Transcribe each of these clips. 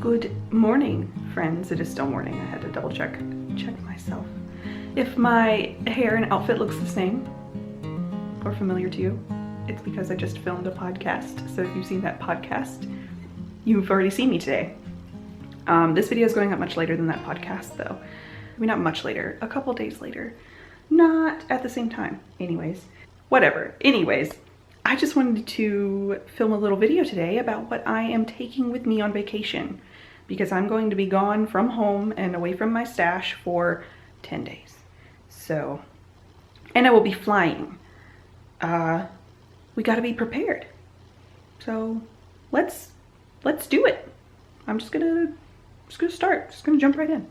Good morning, friends. It is still morning. I had to double check myself. If my hair and outfit looks the same or familiar to you, it's because I just filmed a podcast. So if you've seen that podcast, you've already seen me today. This video is going up much later than that podcast though. I mean, not much later, a couple days later. Not at the same time. Anyways, whatever. Anyways, I just wanted to film a little video today about what I am taking with me on vacation, because I'm going to be gone from home and away from my stash for 10 days. So, and I will be flying. We gotta be prepared. So let's do it. I'm just gonna start, just gonna jump right in.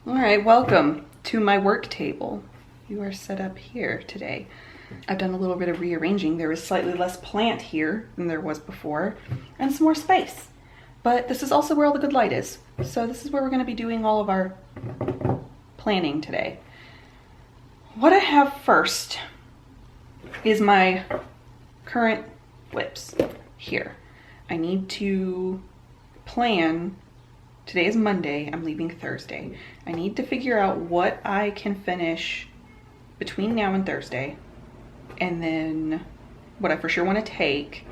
All right, welcome to my work table. You are set up here today. I've done a little bit of rearranging. There is slightly less plant here than there was before, and some more space. But this is also where all the good light is. So this is where we're going to be doing all of our planning today. What I have first is my current whips here. I need to plan. Today is Monday. I'm leaving Thursday. I need to figure out what I can finish between now and Thursday, and then what I for sure want to take,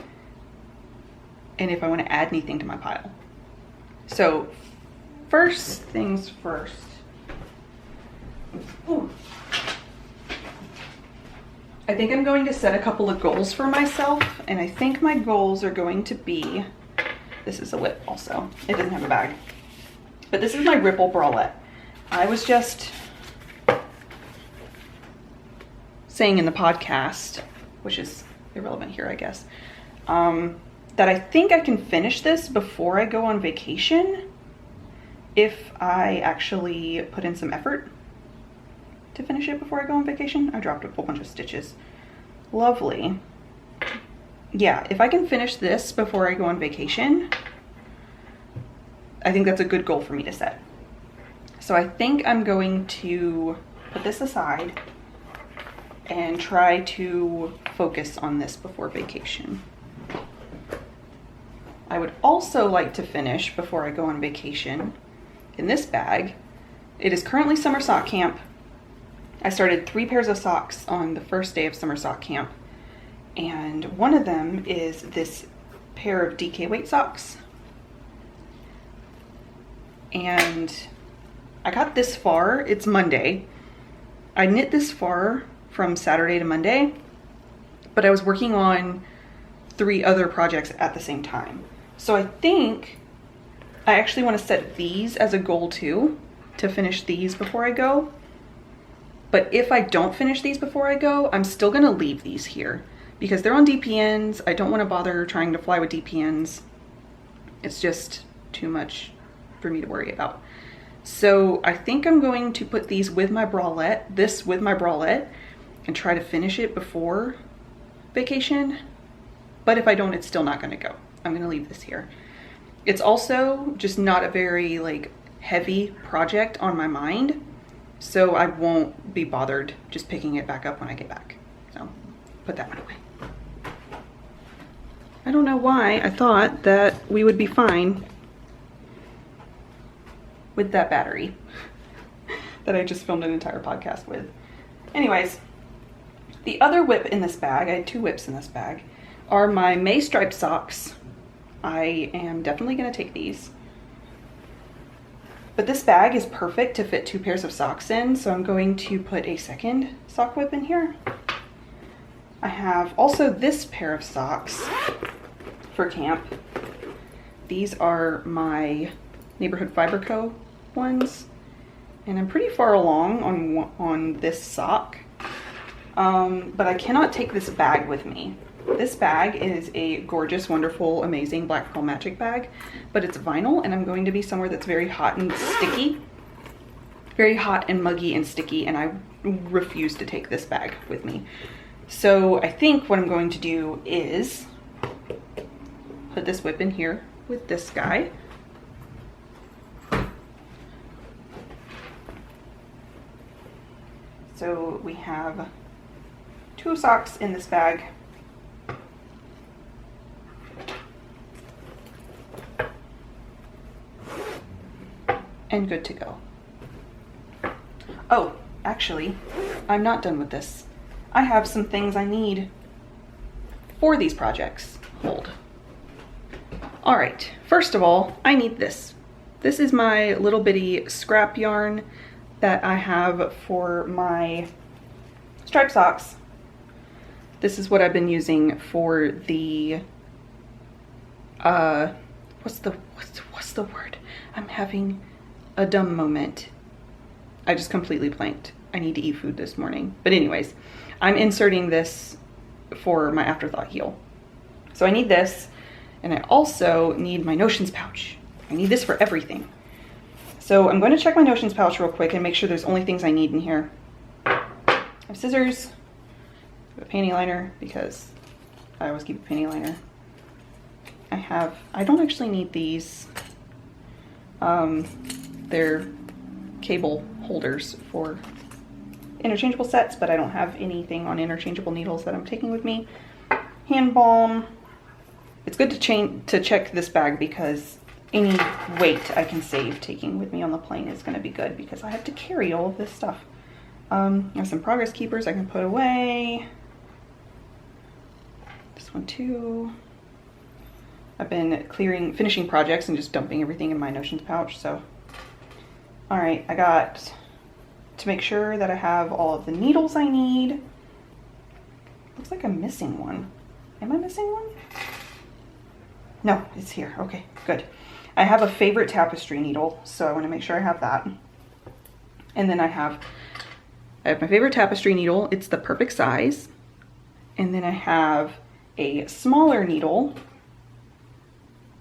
and if I want to add anything to my pile. So first things first. Ooh. I think I'm going to set a couple of goals for myself, and I think my goals are going to be, this is a whip also, it doesn't have a bag, but this is my Ripple bralette. I was just saying in the podcast, which is irrelevant here I guess, that I think I can finish this before I go on vacation if I actually put in some effort to finish it before I go on vacation. I dropped a whole bunch of stitches. Lovely. Yeah, if I can finish this before I go on vacation, I think that's a good goal for me to set. So I think I'm going to put this aside and try to focus on this before vacation. I would also like to finish before I go on vacation in this bag. It is currently summer sock camp. I started 3 pairs of socks on the first day of summer sock camp, and one of them is this pair of DK weight socks. And I got this far. It's Monday. I knit this far from Saturday to Monday, but I was working on 3 other projects at the same time. So I think I actually want to set these as a goal too, to finish these before I go. But if I don't finish these before I go, I'm still going to leave these here because they're on DPNs. I don't want to bother trying to fly with DPNs. It's just too much for me to worry about. So I think I'm going to put these with my bralette, this with my bralette, and try to finish it before vacation. But if I don't, it's still not going to go. I'm going to leave this here. It's also just not a very like heavy project on my mind, so I won't be bothered just picking it back up when I get back. So put that one away. I don't know why I thought that we would be fine with that battery that I just filmed an entire podcast with. Anyways, the other whip in this bag, I had 2 whips in this bag, are my May striped socks. I am definitely going to take these. But this bag is perfect to fit 2 pairs of socks in, so I'm going to put a second sock whip in here. I have also this pair of socks for camp. These are my Neighborhood Fiber Co. ones, and I'm pretty far along on this sock, but I cannot take this bag with me. This bag is a gorgeous, wonderful, amazing Black Pearl Magic bag, but it's vinyl, and I'm going to be somewhere that's very hot and sticky, very hot and muggy and sticky, and I refuse to take this bag with me. So I think what I'm going to do is put this whip in here with this guy. So we have 2 socks in this bag. and good to go. Oh, actually, I'm not done with this. I have some things I need for these projects. Hold. All right, first of all, I need this. This is my little bitty scrap yarn that I have for my striped socks. This is what I've been using for the, what's the word? I'm having a dumb moment. I just completely blanked. I need to eat food this morning. But anyways, I'm inserting this for my afterthought heel. So I need this, and I also need my notions pouch. I need this for everything. So I'm going to check my notions pouch real quick and make sure there's only things I need in here. I have scissors, a panty liner because I always keep a panty liner. I don't actually need these. They're cable holders for interchangeable sets, but I don't have anything on interchangeable needles that I'm taking with me. Hand balm. It's good to check this bag because any weight I can save taking with me on the plane is going to be good because I have to carry all of this stuff. I have some progress keepers I can put away. This one too. I've been finishing projects and just dumping everything in my notions pouch, so. All right, I got to make sure that I have all of the needles I need. Looks like I'm missing one. Am I missing one? No, it's here. Okay, good. I have a favorite tapestry needle, so I want to make sure I have that. And then I have my favorite tapestry needle. It's the perfect size. And then I have a smaller needle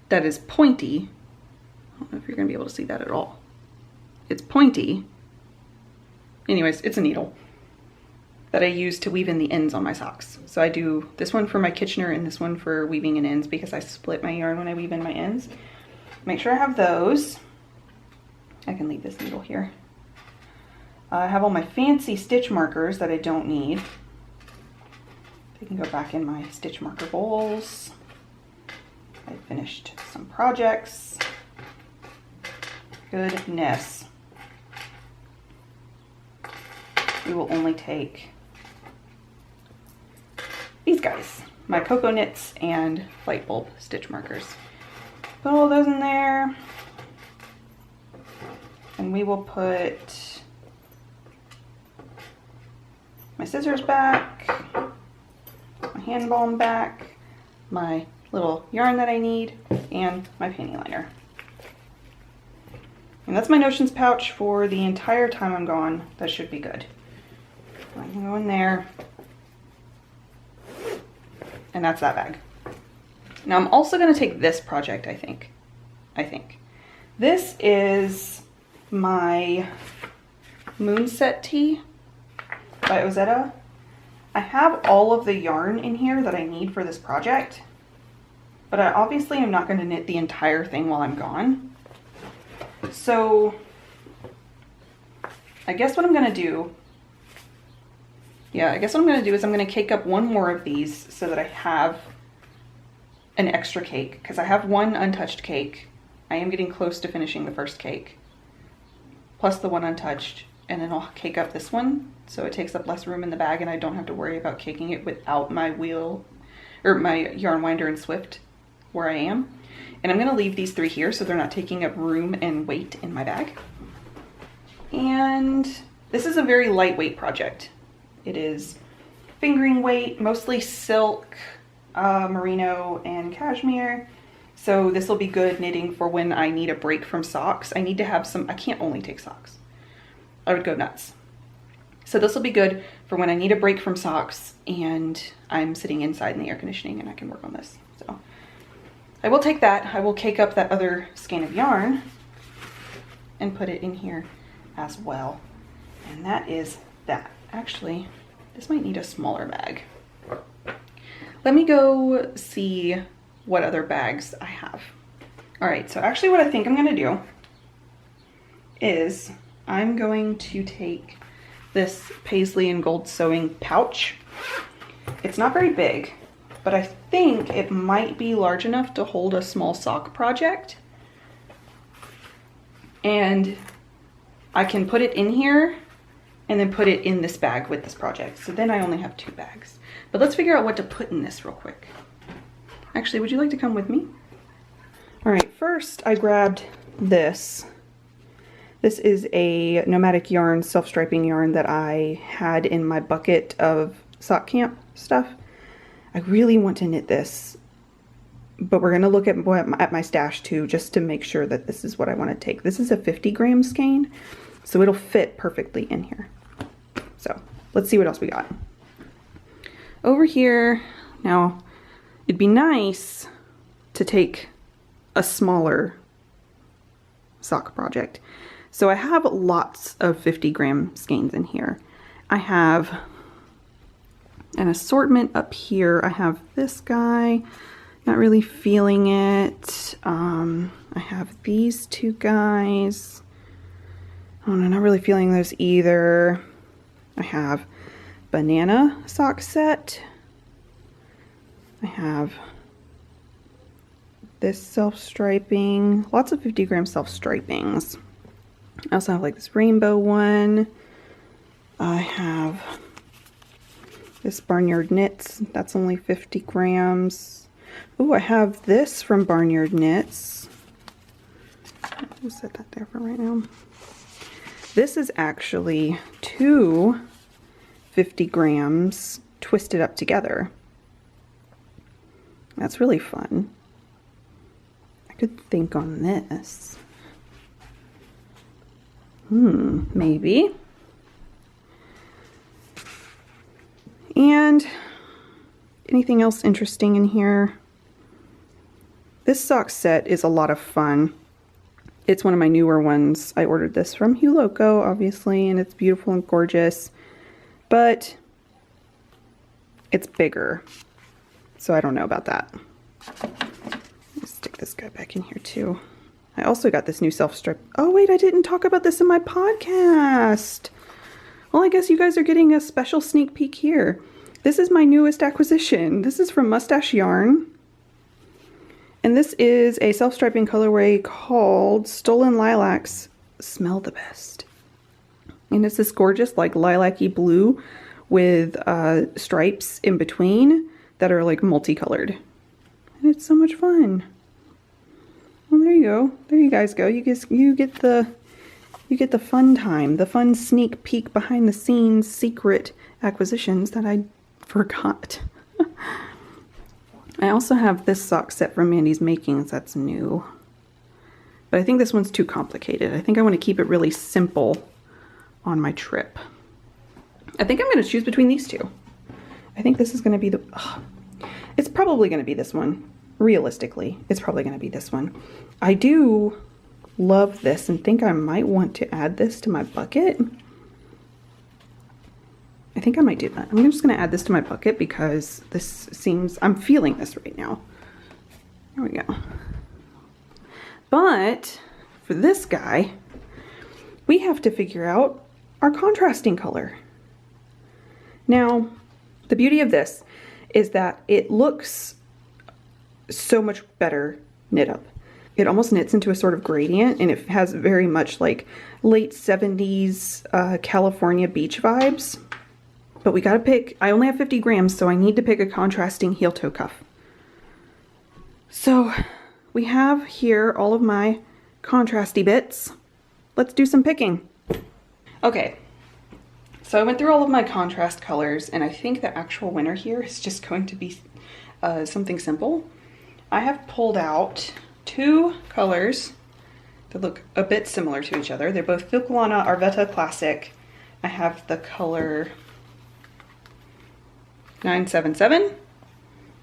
that is pointy. I don't know if you're going to be able to see that at all. It's pointy. Anyways, it's a needle that I use to weave in the ends on my socks. So I do this one for my Kitchener and this one for weaving in ends because I split my yarn when I weave in my ends. Make sure I have those. I can leave this needle here. I have all my fancy stitch markers that I don't need. They can go back in my stitch marker bowls. I finished some projects. Goodness. We will only take these guys, my Cocoa Knits and Light Bulb stitch markers. Put all those in there. And we will put my scissors back, my hand balm back, my little yarn that I need, and my panty liner. And that's my notions pouch for the entire time I'm gone. That should be good. I can go in there. And that's that bag. Now I'm also going to take this project, I think. This is my moonset tee by Ozetta. I have all of the yarn in here that I need for this project, but I obviously am not going to knit the entire thing while I'm gone. So I guess what I'm going to do, is I'm going to cake up one more of these so that I have an extra cake, because I have one untouched cake. I am getting close to finishing the first cake, plus the one untouched, and then I'll cake up this one so it takes up less room in the bag and I don't have to worry about caking it without my wheel or my yarn winder and Swift where I am. And I'm going to leave these three here so they're not taking up room and weight in my bag. And this is a very lightweight project. It is fingering weight, mostly silk, merino, and cashmere. So this will be good knitting for when I need a break from socks. I need to have some, I can't only take socks. I would go nuts. So this will be good for when I need a break from socks and I'm sitting inside in the air conditioning and I can work on this. So I will take that. I will cake up that other skein of yarn and put it in here as well. And that is that. Actually, this might need a smaller bag. Let me go see what other bags I have. All right, so actually what I think I'm gonna do is I'm going to take this Paisley and Gold Sewing pouch. It's not very big, but I think it might be large enough to hold a small sock project. and I can put it in here and then put it in this bag with this project. So then I only have 2 bags. But let's figure out what to put in this real quick. Actually, would you like to come with me? All right, first I grabbed this. This is a nomadic yarn, self-striping yarn that I had in my bucket of sock camp stuff. I really want to knit this, but we're gonna look at my stash too, just to make sure that this is what I want to take. This is a 50-gram skein, so it'll fit perfectly in here. So let's see what else we got. Over here, now it'd be nice to take a smaller sock project. So I have lots of 50-gram skeins in here. I have an assortment up here. I have this guy, not really feeling it. I have these 2 guys. Oh no, not really feeling those either. I have banana sock set. I have this self-striping, lots of 50-gram self-stripings. I also have like this rainbow one. I have this Barnyard Knits, that's only 50 grams. Oh, I have this from Barnyard Knits. I'll set that there for right now. This is actually 2 50 grams twisted up together. That's really fun. I could think on this. Maybe. And anything else interesting in here? This sock set is a lot of fun. It's one of my newer ones. I ordered this from Hue Loco, obviously, and it's beautiful and gorgeous, but it's bigger, so I don't know about that. Let's stick this guy back in here too. I also got this new self-strip. Oh wait, I didn't talk about this in my podcast. Well, I guess you guys are getting a special sneak peek here. This is my newest acquisition. This is from Mustache Yarn. And this is a self-striping colorway called Stolen Lilacs Smell the Best. And it's this gorgeous like lilac-y blue with stripes in between that are like multicolored. And it's so much fun. Well, there you go. There you guys go. You get the fun time, the fun sneak peek behind the scenes secret acquisitions that I forgot. I also have this sock set from Mandy's Makings that's new. But I think this one's too complicated. I think I want to keep it really simple on my trip. I think I'm going to choose between these 2. I think this is going to be the... it's probably going to be this one. Realistically, it's probably going to be this one. I do love this and think I might want to add this to my bucket. I think I might do that. I'm just going to add this to my bucket because this seems, I'm feeling this right now. There we go. But for this guy, we have to figure out our contrasting color. Now, the beauty of this is that it looks so much better knit up. It almost knits into a sort of gradient, and it has very much like late 70s California beach vibes. But we gotta pick, I only have 50 grams, so I need to pick a contrasting heel toe cuff. So we have here all of my contrasty bits. Let's do some picking. Okay, so I went through all of my contrast colors, and I think the actual winner here is just going to be something simple. I have pulled out 2 colors that look a bit similar to each other. They're both Filcolana Arvetta Classic. I have the color 977,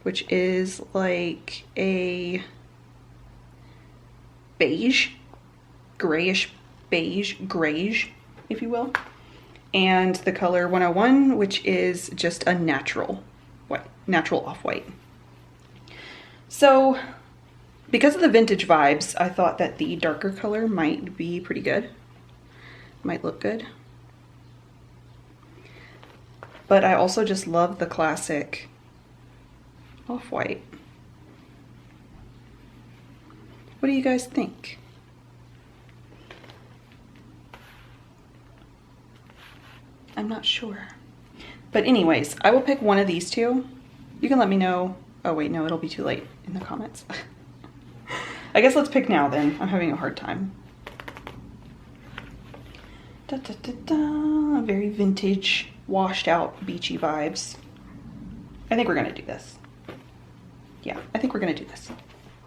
which is like a beige, grayish beige, grayish, if you will. And the color 101, which is just a natural white, natural off-white. So because of the vintage vibes, I thought that the darker color might be pretty good. Might look good. But I also just love the classic off-white. What do you guys think? I'm not sure. But anyways, I will pick one of these two. You can let me know. Oh wait, no, it'll be too late in the comments. I guess let's pick now then. I'm having a hard time. Da, da, da, da. Very vintage, washed out, beachy vibes. I think we're gonna do this. Yeah, I think we're gonna do this.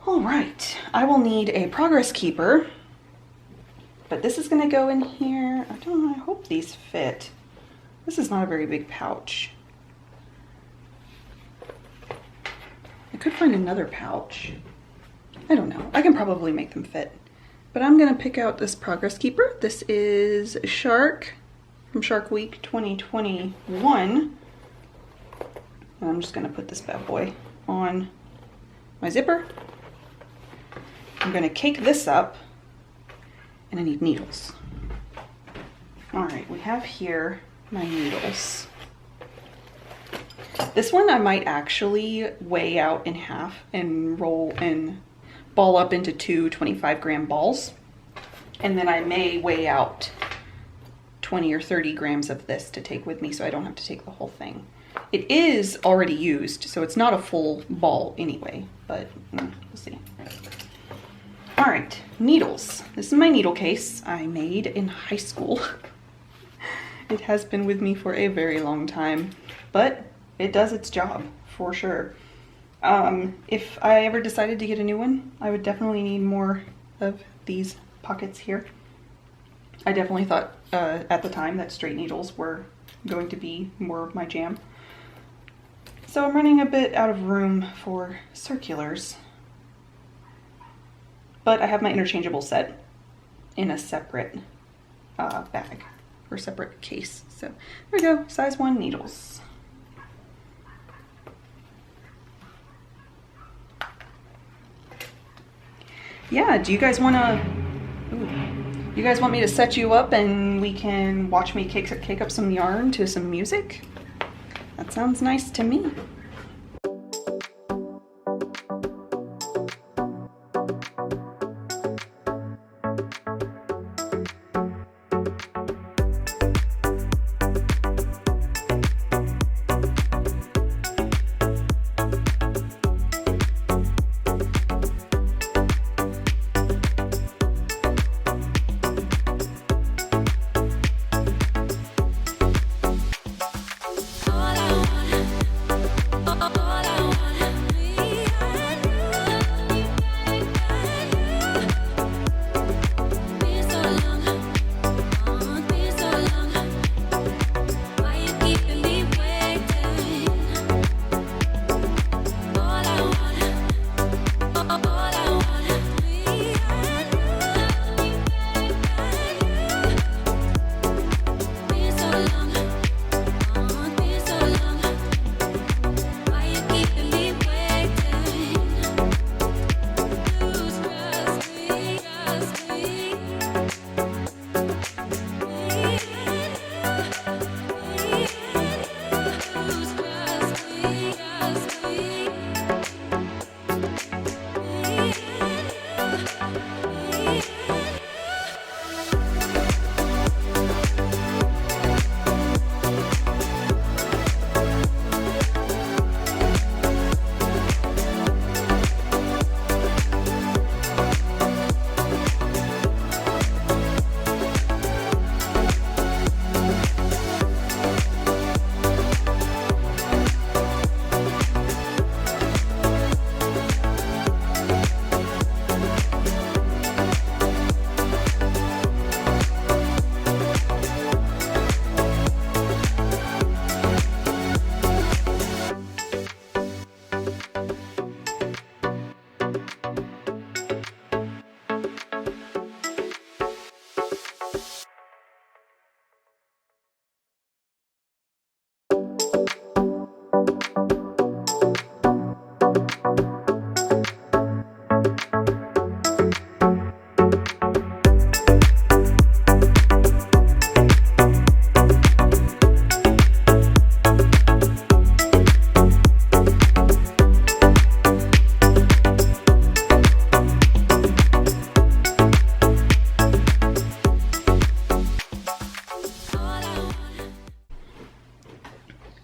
All right, I will need a progress keeper, but this is gonna go in here. I don't know, I hope these fit. This is not a very big pouch. I could find another pouch. I don't know, I can probably make them fit. But I'm gonna pick out this progress keeper. This is Shark from Shark Week 2021. And I'm just gonna put this bad boy on my zipper. I'm gonna cake this up, and I need needles. All right, we have here my needles. This one I might actually weigh out in half and roll and ball up into two 25-gram balls. And then I may weigh out 20 or 30 grams of this to take with me so I don't have to take the whole thing. It is already used, so it's not a full ball anyway, but we'll see. All right, needles. This is my needle case I made in high school. It has been with me for a very long time, but it does its job for sure. If I ever decided to get a new one, I would definitely need more of these pockets here. I definitely thought at the time that straight needles were going to be more of my jam. So I'm running a bit out of room for circulars, but I have my interchangeable set in a separate bag or separate case. So there we go, size 1 needles. Yeah, do you guys want me to set you up and we can watch me cake up some yarn to some music? That sounds nice to me.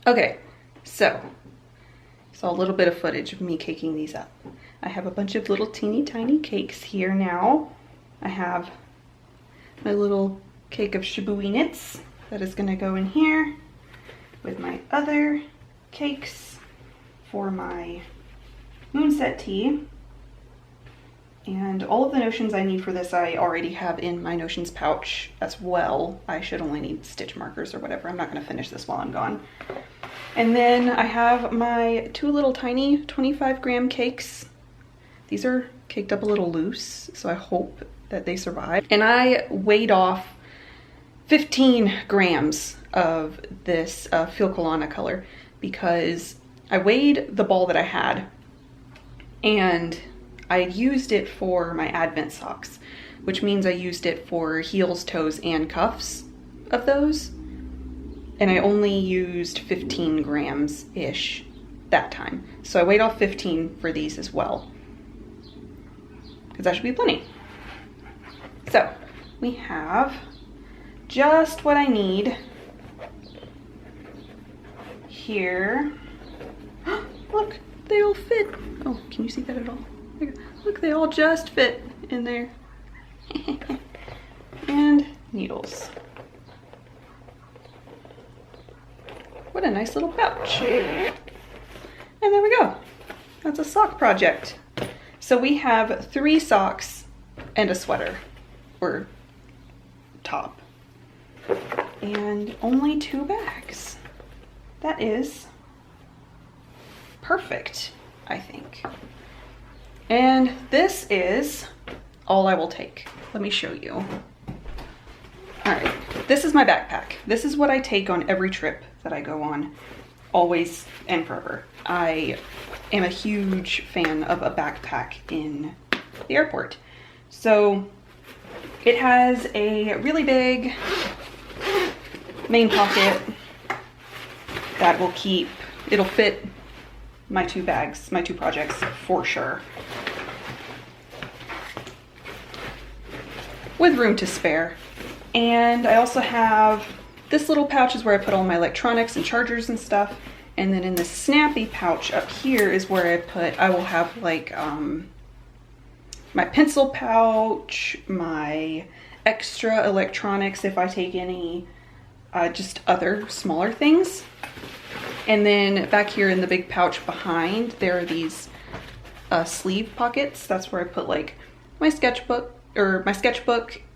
Okay, so saw a little bit of footage of me caking these up. I have a bunch of little teeny tiny cakes here now. I have my little cake of LeighKnits that is gonna go in here with my other cakes for my moonset tea. And all of the notions I need for this I already have in my notions pouch as well. I should only need stitch markers or whatever. I'm not gonna finish this while I'm gone. And then I have my 2 little tiny 25-gram cakes. These are caked up a little loose, so I hope that they survive. And I weighed off 15 grams of this Filcolana color because I weighed the ball that I had and I used it for my Advent socks, which means I used it for heels, toes, and cuffs of those. And I only used 15 grams-ish that time. So I weighed off 15 for these as well, because that should be plenty. So we have just what I need here. Look, they all fit. Oh, can you see that at all? Look, they all just fit in there. And needles. What a nice little pouch. And there we go. That's a sock project. So we have 3 socks and a sweater, or top, and only 2 bags. That is perfect, I think. And this is all I will take. Let me show you. All right, this is my backpack. This is what I take on every trip that I go on, always and forever. I am a huge fan of a backpack in the airport. So it has a really big main pocket that will keep, it'll fit my 2 bags, my 2 projects for sure, with room to spare. And I also have this little pouch is where I put all my electronics and chargers and stuff. And then in this snappy pouch up here is where I will have like my pencil pouch, my extra electronics if I take any, just other smaller things. And then back here in the big pouch behind, there are these sleeve pockets. That's where I put like my sketchbook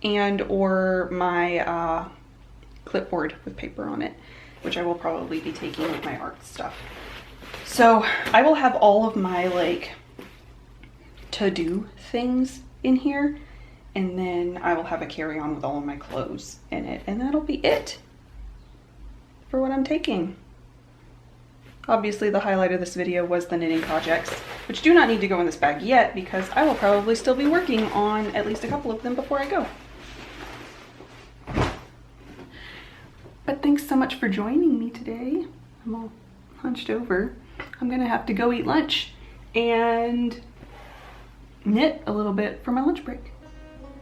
and or my clipboard with paper on it, which I will probably be taking with my art stuff. So I will have all of my like to-do things in here, and then I will have a carry-on with all of my clothes in it, and that'll be it for what I'm taking. Obviously the highlight of this video was the knitting projects, which do not need to go in this bag yet because I will probably still be working on at least a couple of them before I go. But thanks so much for joining me today. I'm all hunched over. I'm gonna have to go eat lunch and knit a little bit for my lunch break.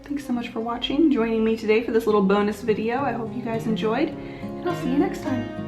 Thanks so much for watching, joining me today for this little bonus video. I hope you guys enjoyed, and I'll see you next time.